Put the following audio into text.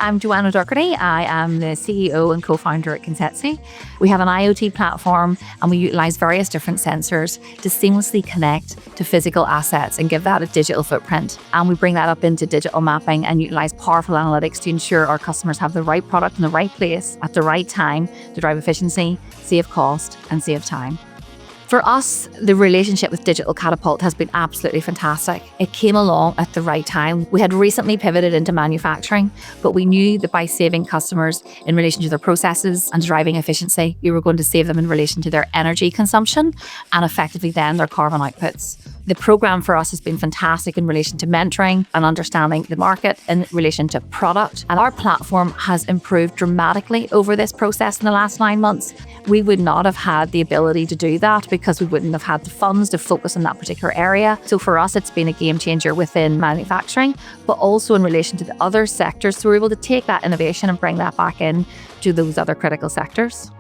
I'm Joanne. I am the CEO and co-founder at Kinsetstu. We have an IoT platform and we utilize various different sensors to seamlessly connect to physical assets and give that a digital footprint. And we bring that up into digital mapping and utilize powerful analytics to ensure our customers have the right product in the right place at the right time to drive efficiency, save cost, and save time. For us, the relationship with Digital Catapult has been absolutely fantastic. It came along at the right time. We had recently pivoted into manufacturing, but we knew that by saving customers in relation to their processes and driving efficiency, we were going to save them in relation to their energy consumption and effectively then their carbon outputs. The program for us has been fantastic in relation to mentoring and understanding the market in relation to product. And our platform has improved dramatically over this process in the last 9 months. We would not have had the ability to do that because we wouldn't have had the funds to focus on that particular area. So for us, it's been a game changer within manufacturing, but also in relation to the other sectors. So we're able to take that innovation and bring that back in to those other critical sectors.